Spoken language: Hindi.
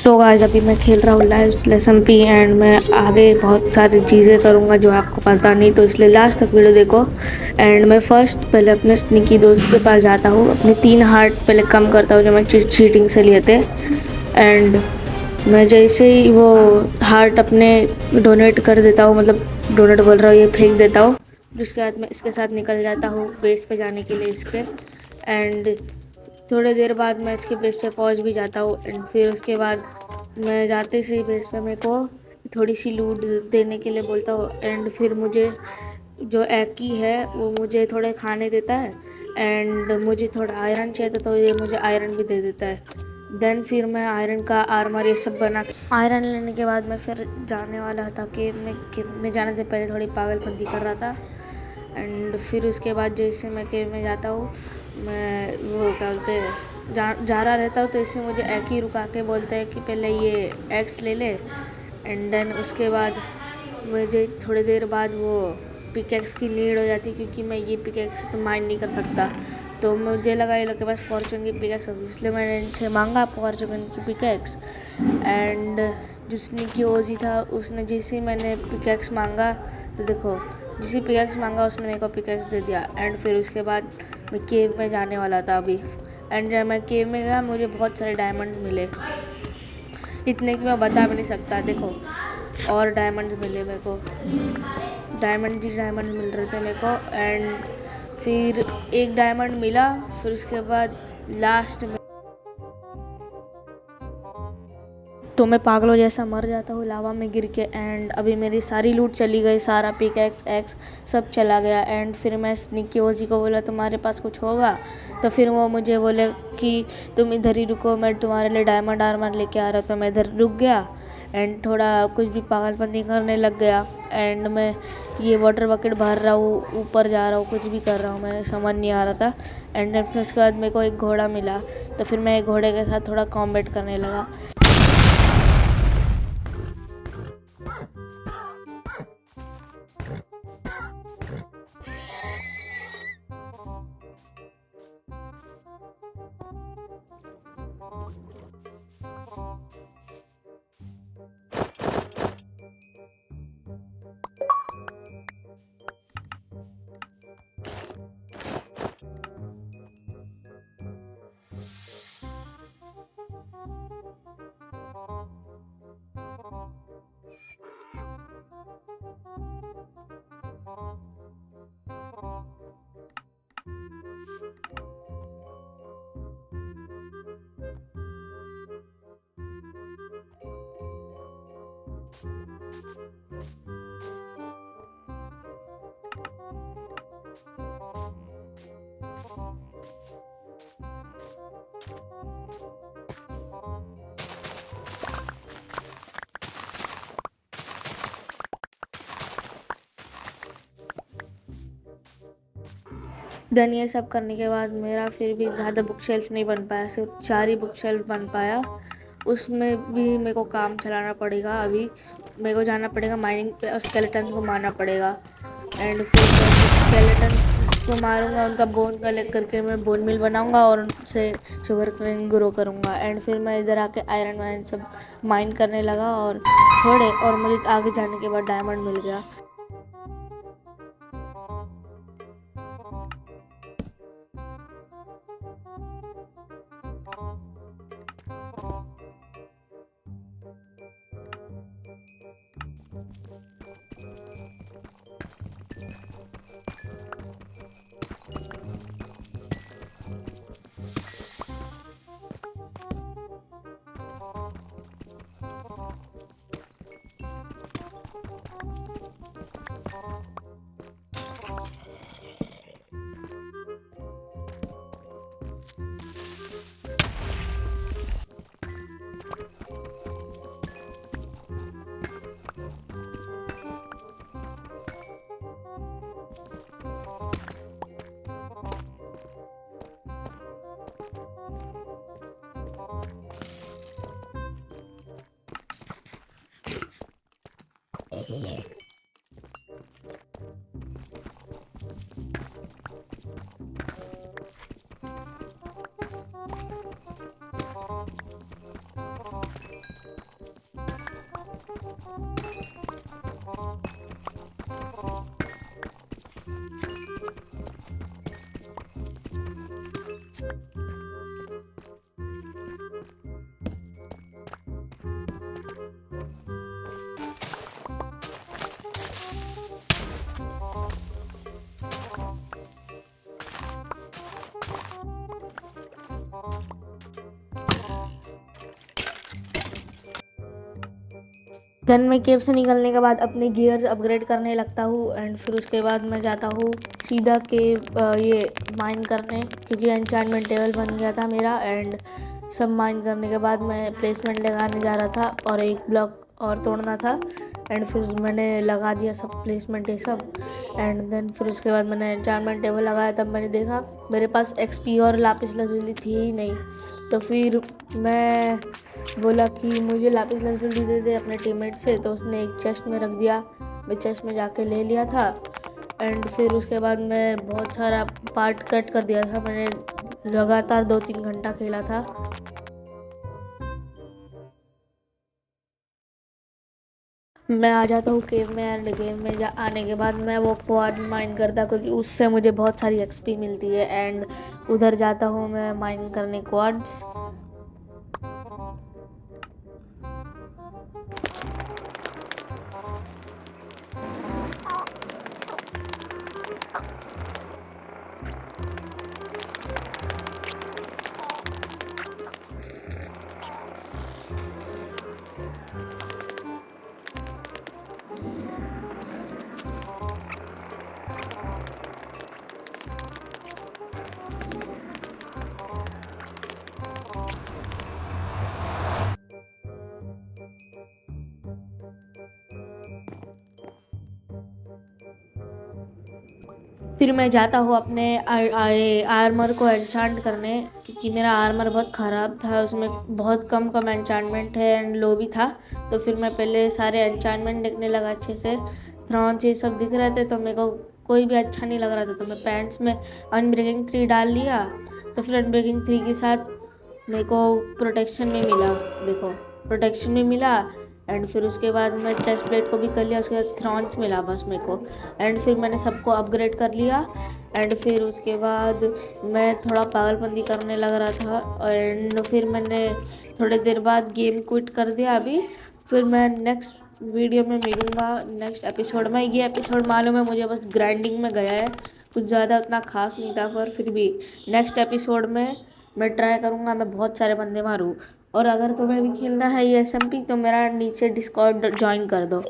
सो गाइस अभी मैं खेल रहा हूँ लाइव लेसन पी एंड मैं आगे बहुत सारी चीज़ें करूँगा जो आपको पता नहीं, तो इसलिए लास्ट तक वीडियो देखो। एंड मैं फर्स्ट पहले अपने स्निकी दोस्त के पास जाता हूँ, अपने 3 हार्ट पहले कम करता हूँ जो मैं चीटिंग से लिए थे। एंड मैं जैसे ही वो हार्ट अपने डोनेट कर देता हूँ, मतलब डोनेट बोल रहा हूँ, ये फेंक देता हूँ, जिसके बाद मैं इसके साथ निकल जाता हूँ बेस पे जाने के लिए इसके। एंड थोड़ी देर बाद मैं इसके बेस पे पहुंच भी जाता हूँ। एंड फिर उसके बाद मैं जाते से ही बेस पे मेरे को थोड़ी सी लूट देने के लिए बोलता हूँ। एंड फिर मुझे जो एकी है वो मुझे थोड़े खाने देता है। एंड मुझे थोड़ा आयरन चाहिए था तो ये मुझे आयरन भी दे देता है। देन फिर मैं आयरन का आर्मर ये सब बना के आयरन लेने के बाद मैं फिर जाने वाला था केव में जाने से पहले थोड़ी पागलपंती कर रहा था। एंड फिर उसके बाद जैसे मैं केव में जाता हूँ, मैं वो क्या बोलते हैं जा रहा रहता हूँ, तो इससे मुझे एक ही रुका के बोलते हैं कि पहले ये एक्स ले ले। एंड देन उसके बाद मुझे थोड़ी देर बाद वो पिकेक्स की नीड हो जाती है, क्योंकि मैं ये पिकेक्स तो माइन नहीं कर सकता। तो मुझे लगा ये लोग के पास फॉर्चून की पिकेक्स होगी, इसलिए मैंने इनसे मांगा फॉर्चून की पिकेक्स। एंड जिसने की ओजी था उसने जैसे ही मैंने पिकेक्स मांगा, तो देखो जिसे पिकेक्स मांगा उसने मेरे को पिकेक्स दे दिया। एंड फिर उसके बाद मैं केव में जाने वाला था अभी। एंड जब मैं केव में गया मुझे बहुत सारे डायमंड मिले, इतने कि मैं बता भी नहीं सकता। देखो और डायमंड्स मिले मेरे को, डायमंड मिल रहे थे मेरे को। एंड फिर एक डायमंड मिला, फिर उसके बाद लास्ट में तो मैं पागलों जैसा मर जाता हूँ लावा में गिर के। एंड अभी मेरी सारी लूट चली गई, सारा पिक एक्स सब चला गया। एंड फिर मैं स्निकी ओजी को बोला तुम्हारे पास कुछ होगा, तो फिर वो मुझे बोले कि तुम इधर ही रुको, मैं तुम्हारे लिए डायमंड आर्मर लेके आ रहा हूँ। तो मैं इधर रुक गया एंड थोड़ा कुछ भी पागलपंती करने लग गया। एंड मैं ये वाटर बकेट भर रहा हूँ, ऊपर जा रहा हूँ, कुछ भी कर रहा हूँ, मैं समझ नहीं आ रहा था। एंड फिर उसके बाद मेरे को एक घोड़ा मिला, तो फिर मैं एक घोड़े के साथ थोड़ा कॉम्बैट करने लगा। देन ये सब करने के बाद मेरा फिर भी ज़्यादा बुक शेल्फ नहीं बन पाया, सिर्फ 4 ही बुक शेल्फ बन पाया। उसमें भी मेरे को काम चलाना पड़ेगा। अभी मेरे को जाना पड़ेगा माइनिंग पे और स्केलेटन को मारना पड़ेगा। एंड फिर स्केलेटन को मारूंगा, उनका बोन कलेक्ट करके मैं बोन मिल बनाऊंगा और उनसे शुगर केन ग्रो करूंगा। एंड फिर मैं इधर आके आयरन वायरन सब माइन करने लगा और थोड़े और मुझे आगे जाने के बाद डायमंड मिल गया। देन मैं केव से निकलने के बाद अपने गियर्स अपग्रेड करने लगता हूँ एंड फिर उसके बाद मैं जाता हूँ सीधा केव ये माइन करने, क्योंकि एन्चेंटमेंट टेबल बन गया था मेरा। एंड सब माइन करने के बाद मैं प्लेसमेंट लगाने जा रहा था और एक ब्लॉक और तोड़ना था। एंड फिर मैंने लगा दिया सब प्लेसमेंट ये सब। एंड देन फिर उसके बाद मैंने एन्चेंटमेंट टेबल लगाया, तब मैंने देखा मेरे पास एक्सपी और लापिस lazuli थी ही नहीं। तो फिर मैं बोला कि मुझे लापिस lazuli दे दे अपने टीममेट से, तो उसने एक चेस्ट में रख दिया। मैं चेस्ट में जाके ले लिया था। एंड फिर उसके बाद मैं बहुत सारा पार्ट कट कर दिया था, मैंने लगातार 2-3 घंटा खेला था। मैं आ जाता हूँ केव में एंड गेम में आने के बाद मैं वो क्वाड्स माइन करता, क्योंकि उससे मुझे बहुत सारी एक्सपी मिलती है। एंड उधर जाता हूँ मैं माइन करने क्वाड्स। फिर मैं जाता हूँ अपने आर्मर को एन्चांट करने, क्योंकि मेरा आर्मर बहुत ख़राब था, उसमें बहुत कम कम एन्चांटमेंट है एंड लो भी था। तो फिर मैं पहले सारे एन्चांटमेंट देखने लगा अच्छे से। थ्रॉन्स ये सब दिख रहे थे तो मेरे को कोई भी अच्छा नहीं लग रहा था, तो मैं पैंट्स में अनब्रेकिंग 3 डाल लिया। तो फिर अनब्रेकिंग 3 के साथ मेरे को प्रोटेक्शन में मिला, देखो प्रोटेक्शन में मिला। एंड फिर उसके बाद मैं चेस्ट प्लेट को भी कर लिया, उसके बाद थ्रॉन्स मिला बस मेरे को। एंड फिर मैंने सबको अपग्रेड कर लिया। एंड फिर उसके बाद मैं थोड़ा पागलपंती करने लग रहा था एंड फिर मैंने थोड़ी देर बाद गेम क्विट कर दिया अभी। फिर मैं नेक्स्ट वीडियो में मिलूँगा नेक्स्ट एपिसोड में। ये एपिसोड मालूम है मुझे बस ग्राइंडिंग में गया है, कुछ ज़्यादा उतना खास नहीं था, पर फिर भी नेक्स्ट एपिसोड में मैं ट्राई करूँगा मैं बहुत सारे बंदे मारूँ। और अगर तुम्हें भी खेलना है ये SMP तो मेरा नीचे डिस्कॉर्ड ज्वाइन कर दो।